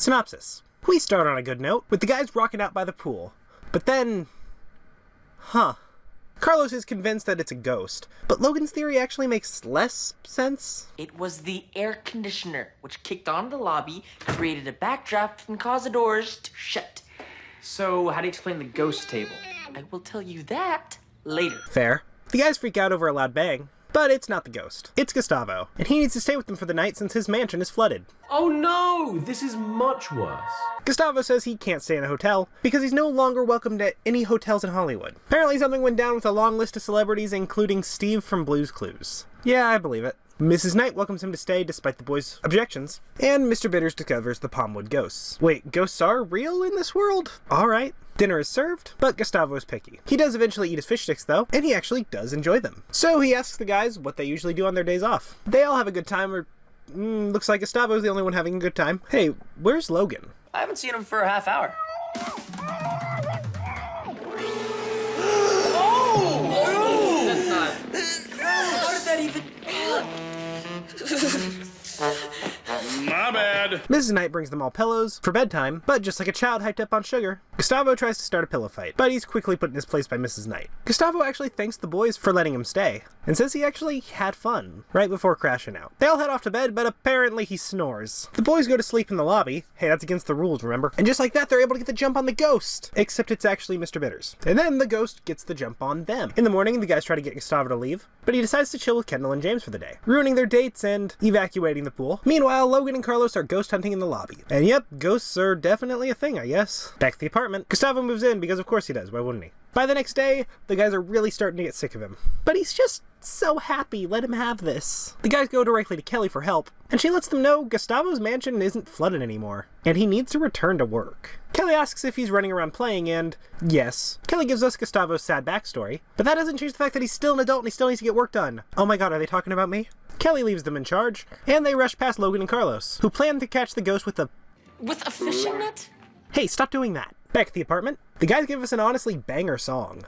Synopsis. We start on a good note, with the guys rocking out by the pool. But then... Carlos is convinced that it's a ghost, but Logan's theory actually makes less sense. It was the air conditioner, which kicked onto the lobby, created a backdraft, and caused the doors to shut. So, how do you explain the ghost table? I will tell you that later. Fair. The guys freak out over a loud bang, but it's not the ghost. It's Gustavo, and he needs to stay with them for the night since his mansion is flooded. Oh no! This is much worse. Gustavo says he can't stay in a hotel because he's no longer welcomed at any hotels in Hollywood. Apparently something went down with a long list of celebrities, including Steve from Blue's Clues. Yeah, I believe it. Mrs. Knight welcomes him to stay despite the boys' objections, and Mr. Bitters discovers the Palmwood ghosts. Wait, ghosts are real in this world? Alright. Dinner is served, but Gustavo is picky. He does eventually eat his fish sticks though, and he actually does enjoy them. So he asks the guys what they usually do on their days off. They all have a good time, or looks like Gustavo's the only one having a good time. Hey, where's Logan? I haven't seen him for a half hour. Oh! That's not... How did that even... My bad. Mrs. Knight brings them all pillows for bedtime, but just like a child hyped up on sugar, Gustavo tries to start a pillow fight, but he's quickly put in his place by Mrs. Knight. Gustavo actually thanks the boys for letting him stay, and says he actually had fun, right before crashing out. They all head off to bed, but apparently he snores. The boys go to sleep in the lobby. Hey, that's against the rules, remember? And just like that, they're able to get the jump on the ghost, except it's actually Mr. Bitters. And then the ghost gets the jump on them. In the morning, the guys try to get Gustavo to leave, but he decides to chill with Kendall and James for the day, ruining their dates and evacuating the pool. Meanwhile, Logan and Carlos are ghost hunting in the lobby. And yep, ghosts are definitely a thing, I guess. Back to the apartment, Gustavo moves in because of course he does, why wouldn't he? By the next day, the guys are really starting to get sick of him. But he's just so happy, let him have this. The guys go directly to Kelly for help, and she lets them know Gustavo's mansion isn't flooded anymore, and he needs to return to work. Kelly asks if he's running around playing, and yes. Kelly gives us Gustavo's sad backstory, but that doesn't change the fact that he's still an adult and he still needs to get work done. Oh my god, are they talking about me? Kelly leaves them in charge, and they rush past Logan and Carlos, who plan to catch the ghost with a fishing net? Hey, stop doing that. Back at the apartment, the guys give us an honestly banger song.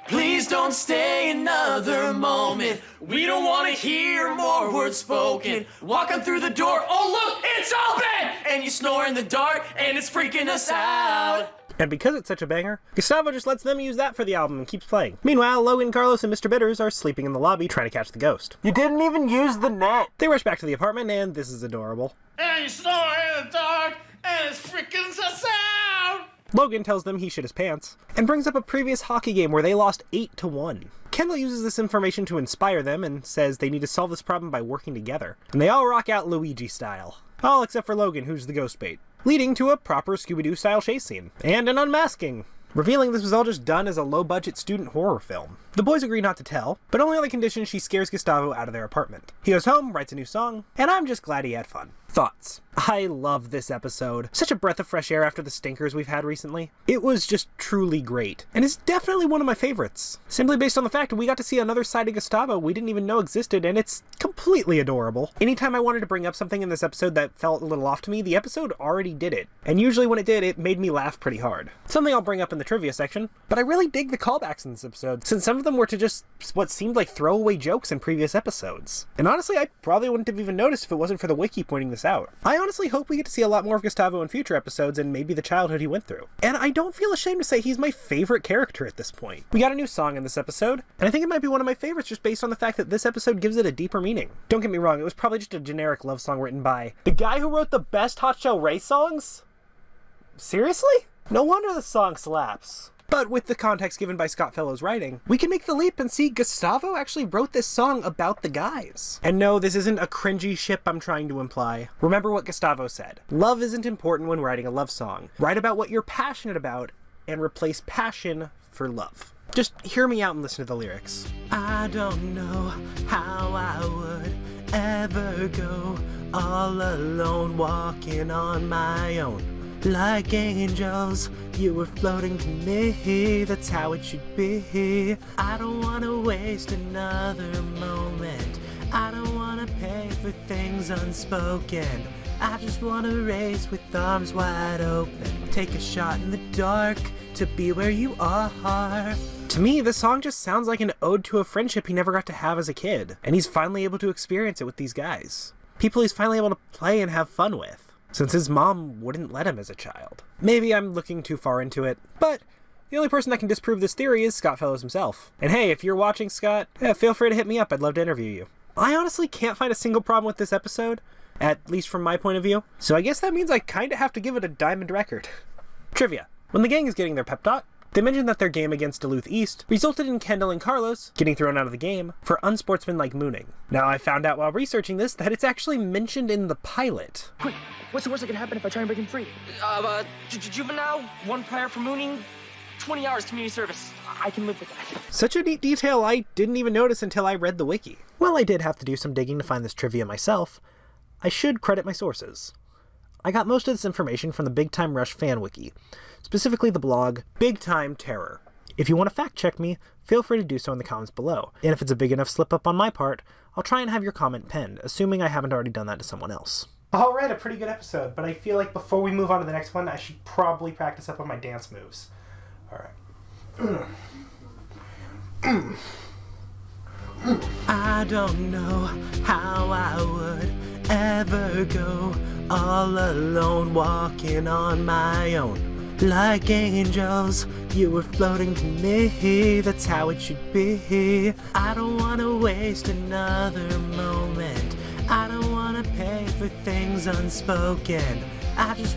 Please don't stay another moment. We don't want to hear more words spoken. Walking through the door, oh look, it's open! And you snore in the dark, and it's freaking us out. And because it's such a banger, Gustavo just lets them use that for the album and keeps playing. Meanwhile, Logan, Carlos, and Mr. Bitters are sleeping in the lobby trying to catch the ghost. You didn't even use the net! They rush back to the apartment, and this is adorable. And you snore in the dark, and it's freaking us out! Logan tells them he shit his pants, and brings up a previous hockey game where they lost 8-1. Kendall uses this information to inspire them and says they need to solve this problem by working together. And they all rock out Luigi style. All except for Logan, who's the ghost bait, leading to a proper Scooby-Doo style chase scene, and an unmasking, revealing this was all just done as a low-budget student horror film. The boys agree not to tell, but only on the condition she scares Gustavo out of their apartment. He goes home, writes a new song, and I'm just glad he had fun. Thoughts. I love this episode. Such a breath of fresh air after the stinkers we've had recently. It was just truly great, and it's definitely one of my favorites. Simply based on the fact that we got to see another side of Gustavo we didn't even know existed, and it's completely adorable. Anytime I wanted to bring up something in this episode that felt a little off to me, the episode already did it. And usually when it did, it made me laugh pretty hard. Something I'll bring up in the trivia section, but I really dig the callbacks in this episode, since some of them were to just what seemed like throwaway jokes in previous episodes. And honestly, I probably wouldn't have even noticed if it wasn't for the wiki pointing this out. I honestly hope we get to see a lot more of Gustavo in future episodes and maybe the childhood he went through. And I don't feel ashamed to say he's my favorite character at this point. We got a new song in this episode, and I think it might be one of my favorites just based on the fact that this episode gives it a deeper meaning. Don't get me wrong, it was probably just a generic love song written by the guy who wrote the best Hot Shell Ray songs? Seriously? No wonder the song slaps. But with the context given by Scott Fellow's writing, we can make the leap and see Gustavo actually wrote this song about the guys. And no, this isn't a cringy ship I'm trying to imply. Remember what Gustavo said. Love isn't important when writing a love song. Write about what you're passionate about and replace passion for love. Just hear me out and listen to the lyrics. I don't know how I would ever go all alone, walking on my own. Like angels, you were floating to me, that's how it should be. I don't wanna waste another moment. I don't wanna pay for things unspoken. I just wanna race with arms wide open. Take a shot in the dark to be where you are. To me, this song just sounds like an ode to a friendship he never got to have as a kid, and he's finally able to experience it with these guys. People he's finally able to play and have fun with. since his mom wouldn't let him as a child. Maybe I'm looking too far into it, but the only person that can disprove this theory is Scott Fellows himself. And hey, if you're watching, Scott, feel free to hit me up. I'd love to interview you. I honestly can't find a single problem with this episode, at least from my point of view, so I guess that means I kinda have to give it a diamond record. Trivia. When the gang is getting their pep talk, they mentioned that their game against Duluth East resulted in Kendall and Carlos getting thrown out of the game for unsportsmanlike mooning. Now, I found out while researching this that it's actually mentioned in the pilot. Quick, what's the worst that can happen if I try and break him free? Juvenile, 1 prior for mooning, 20 hours community service. I can live with that. Such a neat detail I didn't even notice until I read the wiki. While I did have to do some digging to find this trivia myself, I should credit my sources. I got most of this information from the Big Time Rush fan wiki, specifically the blog Big Time Terror. If you want to fact check me, feel free to do so in the comments below, and if it's a big enough slip up on my part, I'll try and have your comment penned, assuming I haven't already done that to someone else. Alright, a pretty good episode, but I feel like before we move on to the next one, I should probably practice up on my dance moves. Alright. I don't know how I would ever go all alone, walking on my own. Like angels, you were floating to me, that's how it should be. I don't wanna waste another moment, I don't wanna pay for things unspoken. I just